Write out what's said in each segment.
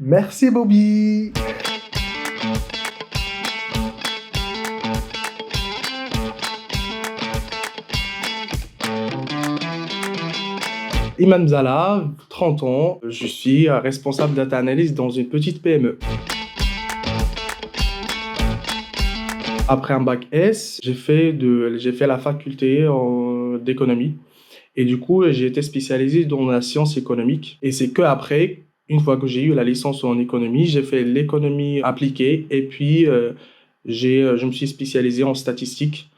Merci Bobby. Iman Zala, 30 ans, je suis responsable data analyst dans une petite PME. Après un bac S, j'ai fait la faculté d'économie et du coup, j'ai été spécialisé dans la science économique. Et c'est que après, une fois que j'ai eu la licence en économie, j'ai fait l'économie appliquée et puis je me suis spécialisé en statistique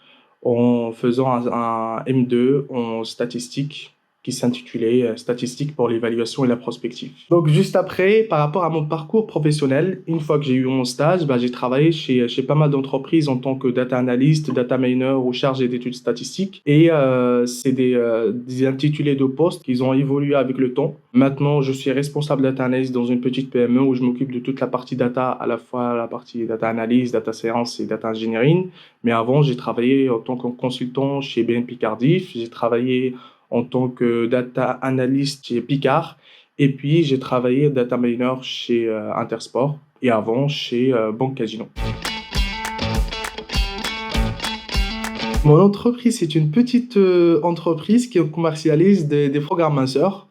en faisant un M2 en statistique qui s'intitulait Statistique pour l'évaluation et la prospective. Donc juste après, par rapport à mon parcours professionnel, une fois que j'ai eu mon stage, j'ai travaillé chez pas mal d'entreprises en tant que data analyst, data miner ou chargé d'études statistiques. Et c'est des intitulés de postes qui ont évolué avec le temps. Maintenant, je suis responsable data analyst dans une petite PME où je m'occupe de toute la partie data, à la fois la partie data analyst, data science et data engineering. Mais avant, j'ai travaillé en tant que consultant chez BNP Cardiff. J'ai travaillé en tant que data analyst chez Picard. Et puis, j'ai travaillé data miner chez Intersport et avant chez Banque Casino. Mon entreprise, c'est une petite entreprise qui commercialise des programmeurs.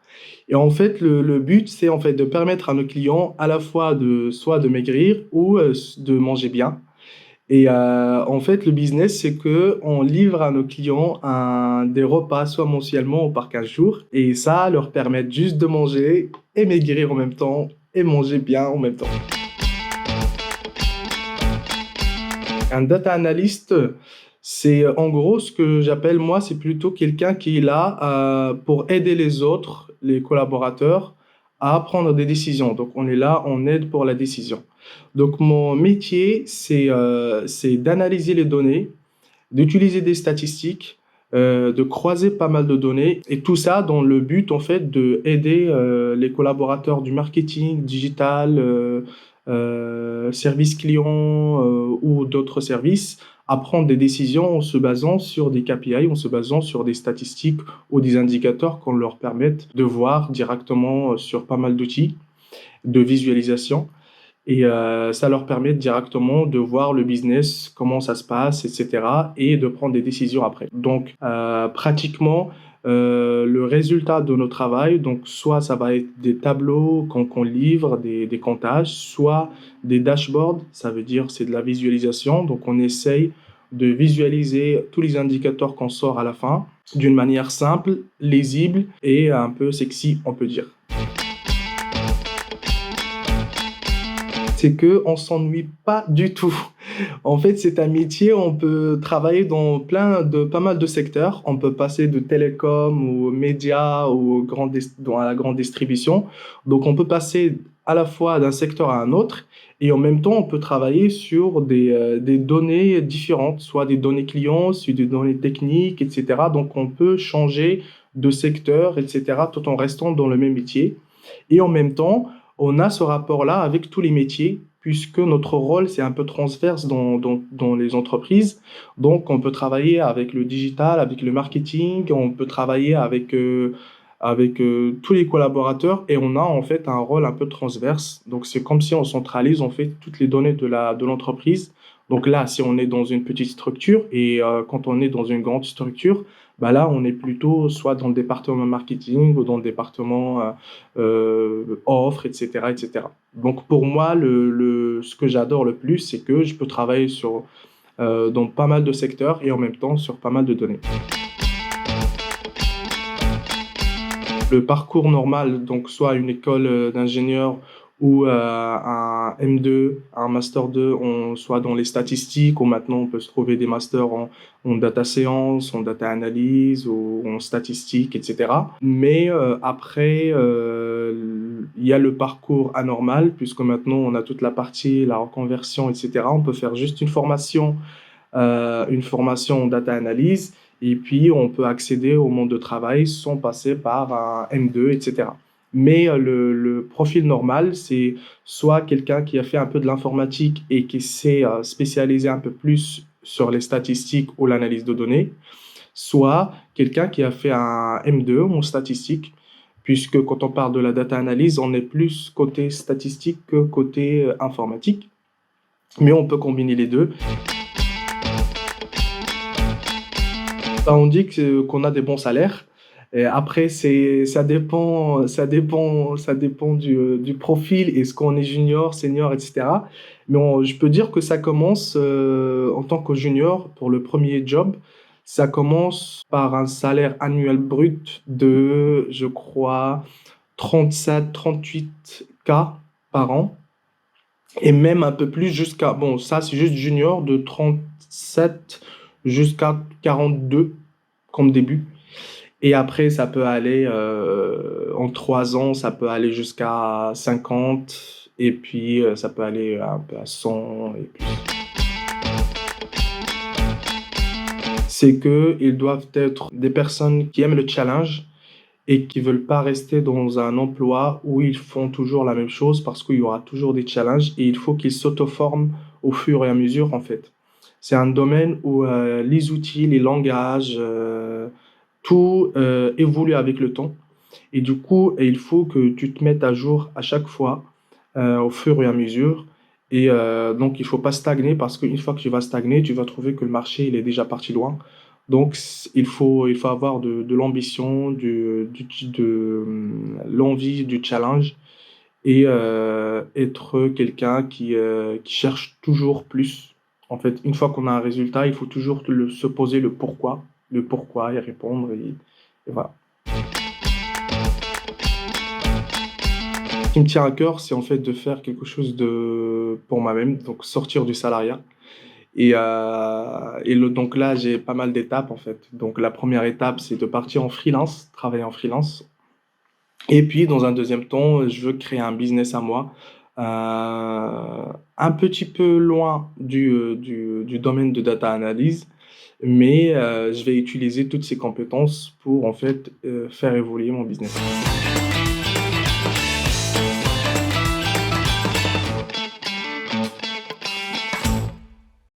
Et en fait, le but, c'est en fait de permettre à nos clients à la fois soit de maigrir ou de manger bien. Et en fait, le business, c'est que on livre à nos clients des repas, soit mensuellement ou par 15 jours. Et ça leur permet juste de manger et maigrir en même temps et manger bien en même temps. Un data analyst, c'est en gros ce que j'appelle moi, c'est plutôt quelqu'un qui est là pour aider les autres, les collaborateurs, à prendre des décisions. Donc on est là, on aide pour la décision. Donc mon métier, c'est d'analyser les données, d'utiliser des statistiques, de croiser pas mal de données et tout ça dans le but en fait de aider les collaborateurs du marketing digital, service client ou d'autres services à prendre des décisions en se basant sur des KPI, en se basant sur des statistiques ou des indicateurs qu'on leur permette de voir directement sur pas mal d'outils de visualisation. Et ça leur permet directement de voir le business, comment ça se passe, etc. et de prendre des décisions après. Donc, pratiquement, le résultat de nos travail, donc soit ça va être des tableaux qu'on livre, des comptages, soit des dashboards, ça veut dire c'est de la visualisation. Donc, on essaye de visualiser tous les indicateurs qu'on sort à la fin d'une manière simple, lisible et un peu sexy, on peut dire. C'est que on s'ennuie pas du tout. En fait, c'est un métier où on peut travailler dans pas mal de secteurs. On peut passer de télécom aux médias dans la grande distribution. Donc, on peut passer à la fois d'un secteur à un autre et en même temps, on peut travailler sur des données différentes, soit des données clients, soit des données techniques, etc. Donc, on peut changer de secteur, etc., tout en restant dans le même métier. Et en même temps, on a ce rapport-là avec tous les métiers, puisque notre rôle, c'est un peu transverse dans les entreprises. Donc, on peut travailler avec le digital, avec le marketing, on peut travailler avec tous les collaborateurs et on a en fait un rôle un peu transverse. Donc, c'est comme si on centralise en fait toutes les données de l'entreprise. Donc là, si on est dans une petite structure et quand on est dans une grande structure, là, on est plutôt soit dans le département marketing ou dans le département offre, etc., etc. Donc pour moi, ce que j'adore le plus, c'est que je peux travailler dans pas mal de secteurs et en même temps sur pas mal de données. Le parcours normal, donc soit une école d'ingénieur ou un M2, un Master 2, soit dans les statistiques, ou maintenant on peut se trouver des masters en data science, en data analyse, ou en statistique, etc. Mais après, il y a le parcours anormal, puisque maintenant on a toute la partie, la reconversion, etc. On peut faire juste une formation en data analyse, et puis on peut accéder au monde de travail sans passer par un M2, etc. Mais le profil normal, c'est soit quelqu'un qui a fait un peu de l'informatique et qui s'est spécialisé un peu plus sur les statistiques ou l'analyse de données, soit quelqu'un qui a fait un M2 en statistique puisque quand on parle de la data analyse, on est plus côté statistique que côté informatique, mais on peut combiner les deux. Bah, on dit qu'on a des bons salaires. Et après, ça dépend du profil. Est-ce qu'on est junior, senior, etc. Mais je peux dire que ça commence en tant que junior pour le premier job. Ça commence par un salaire annuel brut de, je crois, 37, 38 K par an. Et même un peu plus jusqu'à, bon, ça c'est juste junior, de 37 jusqu'à 42 comme début. Et après, ça peut aller, en 3 ans, ça peut aller jusqu'à 50, et puis ça peut aller un peu à 100, et puis c'est que ils doivent être des personnes qui aiment le challenge et qui veulent pas rester dans un emploi où ils font toujours la même chose parce qu'il y aura toujours des challenges et il faut qu'ils s'auto-forment au fur et à mesure, en fait. C'est un domaine où les outils, les langages, tout évolue avec le temps. Et du coup, il faut que tu te mettes à jour à chaque fois, au fur et à mesure. Et donc, il ne faut pas stagner parce qu'une fois que tu vas stagner, tu vas trouver que le marché il est déjà parti loin. Donc, il faut avoir de l'ambition, l'envie du challenge et être quelqu'un qui cherche toujours plus. En fait, une fois qu'on a un résultat, il faut toujours se poser le pourquoi et répondre. Et voilà. Ce qui me tient à cœur, c'est en fait de faire quelque chose pour moi-même, donc sortir du salariat. Donc là, j'ai pas mal d'étapes en fait. Donc la première étape, c'est de partir en freelance, travailler en freelance. Et puis dans un deuxième temps, je veux créer un business à moi, un petit peu loin du domaine de data analyse, mais je vais utiliser toutes ces compétences pour en fait faire évoluer mon business.